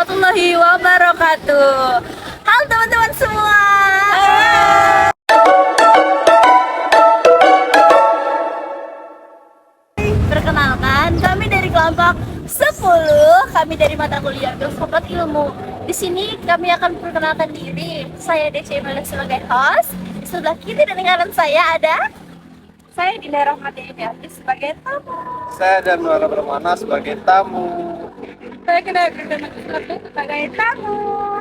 warahmatullahi wabarakatuh. Halo teman-teman semua. Perkenalkan, kami dari kelompok 10. Kami dari mata kuliah Filsafat Ilmu. Di sini kami akan memperkenalkan diri. Saya DC Imelda sebagai host. Di sebelah kiri dan kanan saya ada saya Dinda Rahmati Iniati sebagai tamu. Saya dan Nuara Permana sebagai tamu. Saya Kena Gerdana sebagai tamu.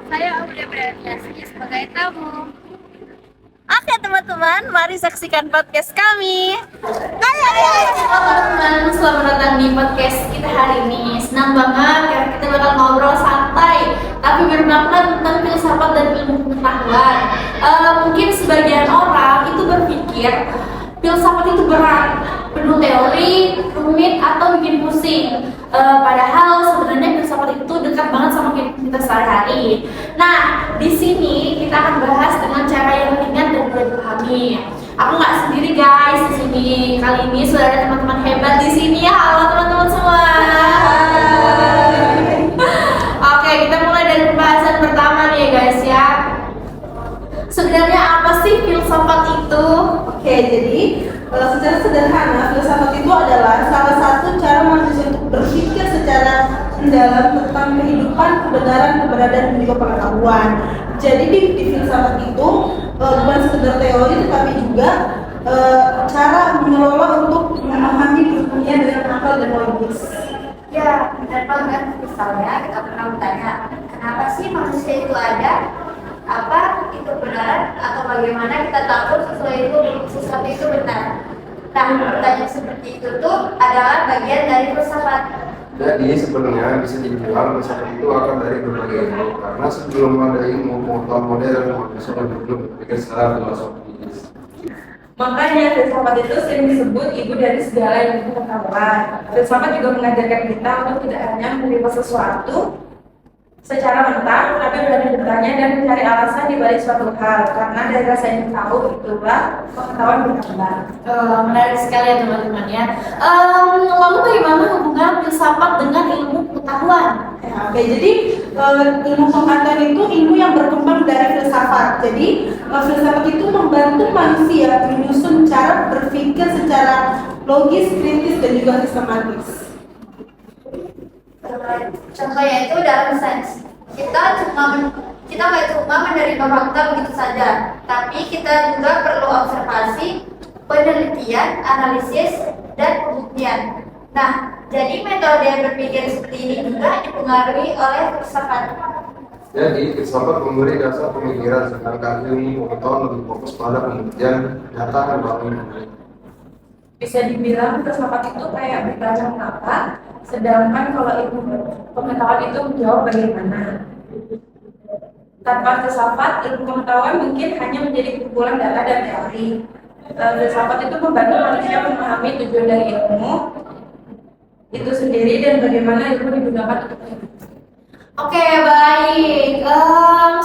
Saya Aulia Beraniasi sebagai tamu. Oke teman-teman, mari saksikan podcast kami. Ayo teman-teman, selamat datang di podcast kita hari ini. Senang banget karena kita bakal ngobrol santai tapi bermakna tentang filsafat dan ilmu pengetahuan. Mungkin sebagian orang itu berpikir filsafat itu berat, penuh teori, rumit, atau bikin pusing. Padahal sebenarnya filsafat itu dekat banget sama kita sehari-hari. Nah, di sini kita akan bahas dengan cara yang ringan dan mudah dipahami. Aku nggak sendiri guys di sini. Kali ini sudah ada teman-teman hebat di sini. Halo teman-teman semua. Oke, kita mulai dari pembahasan pertama nih guys ya. Sebenarnya apa sih filsafat itu? Oke, jadi secara sederhana filsafat itu adalah salah satu cara manusia untuk berpikir secara mendalam tentang kehidupan, kebenaran, keberadaan, dan juga pengetahuan. Jadi di filsafat itu bukan sekedar teori, tetapi juga cara mengelola untuk memahami dunia dengan akal dan logis. Ya, benar banget. Misalnya kita pernah bertanya, kenapa sih manusia itu ada? Apa itu benar atau bagaimana kita tahu sesuatu itu benar? Nah, pertanyaan seperti itu tuh adalah bagian dari filsafat. Jadi sebenarnya bisa dibilang filsafat itu akan dari berbagai ilmu. Karena sebelum ada ilmu pengetahuan modern, manusia belum berpikir secara filosofis. Makanya filsafat itu sering disebut ibu dari segala ilmu pengetahuan. Filsafat juga mengajarkan kita untuk tidak hanya menerima sesuatu secara mentah, tapi berani bertanya dan mencari alasan di balik suatu hal. Karena dari rasa ingin tahu itulah pengetahuan berkembang. Menarik sekali ya teman-teman ya. Lalu bagaimana hubungan filsafat dengan ilmu pengetahuan? Ya, oke, jadi ilmu pengetahuan itu ilmu yang berkembang dari filsafat. Jadi filsafat itu membantu manusia menyusun cara berpikir secara logis, kritis, dan juga sistematis. Contohnya itu dalam sains, kita nggak cuma menerima fakta begitu saja, tapi kita juga perlu observasi, penelitian, analisis, dan pembuktian. Nah, jadi metode berpikir seperti ini juga dipengaruhi oleh filsafat. Jadi filsafat memberi dasar pemikiran, sedangkan ilmu pengetahuan lebih fokus pada pembuktian data dan bangun. Bisa dibilang filsafat itu kayak berbaca mengapa, sedangkan kalau ilmu pengetahuan itu menjawab bagaimana. Tanpa filsafat, ilmu pengetahuan mungkin hanya menjadi kumpulan data dan teori. Filsafat itu membantu manusia memahami tujuan dari ilmu itu sendiri dan bagaimana ilmu digunakan untuk hidup. Oke, baik.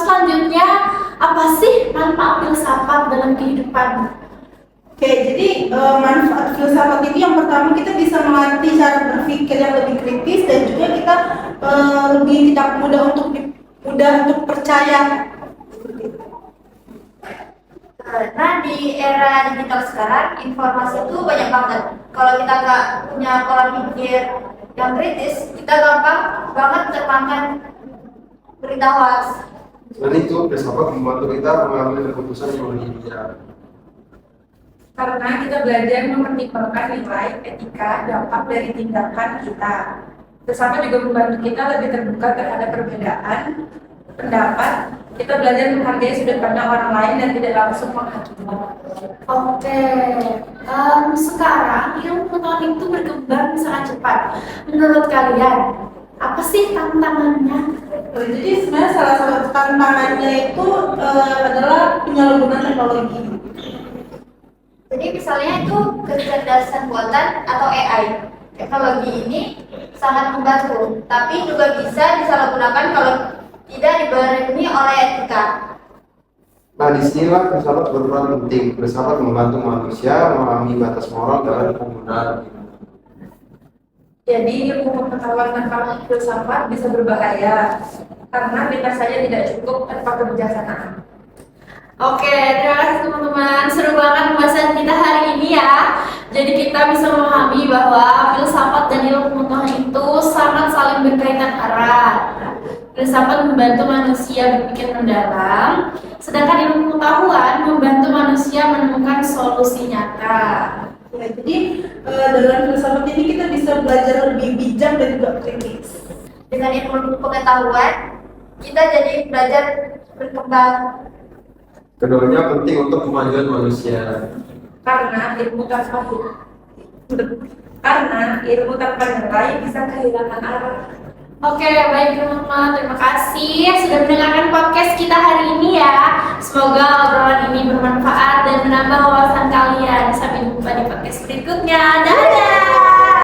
Selanjutnya, apa sih manfaat filsafat dalam kehidupan? Oke, jadi manfaat filsafat itu yang pertama kita bisa melatih cara berpikir yang lebih kritis dan juga kita lebih tidak mudah untuk percaya. Karena di era digital sekarang informasi itu banyak banget. Kalau kita nggak punya pola pikir yang kritis, kita gampang banget termakan berita hoax. Selain itu, filsafat membantu kita mengambil keputusan yang lebih bijak. Karena kita belajar mempertimbangkan nilai, etika, dampak dari tindakan kita. Filsafat juga membantu kita lebih terbuka terhadap perbedaan pendapat. Kita belajar menghargai sudut pandang orang lain dan tidak langsung menghakimi. Oke, sekarang ilmu pengetahuan itu berkembang sangat cepat. Menurut kalian, apa sih tantangannya? Jadi sebenarnya salah satu tantangannya itu adalah penyalahgunaan teknologi. Jadi misalnya itu kecerdasan buatan atau AI. Teknologi ini sangat membantu, tapi juga bisa disalahgunakan kalau tidak dibarengi oleh etika. Nah, disinilah filsafat berperan penting. Filsafat membantu manusia memahami batas moral dalam penggunaan ilmu. Jadi ilmu pengetahuan tanpa filsafat bisa berbahaya karena kita saja tidak cukup tanpa kebijaksanaan. Oke, terima kasih teman-teman. Seru banget pembahasan kita hari ini ya. Jadi kita bisa memahami bahwa filsafat dan ilmu pengetahuan itu sangat saling berkaitan erat. Filsafat membantu manusia berpikir mendalam, sedangkan ilmu pengetahuan membantu manusia menemukan solusi nyata. Ya, jadi dalam filsafat ini kita bisa belajar lebih bijak dan juga kritis. Dengan ilmu pengetahuan, kita jadi belajar berkembang. Keduanya penting untuk kemajuan manusia. Karena ilmu tanpa nilai bisa kehilangan arah. Oke, baik teman-teman, terima kasih sudah mendengarkan podcast kita hari ini ya. Semoga obrolan ini bermanfaat dan menambah wawasan kalian. Sampai jumpa di podcast berikutnya. Dadah!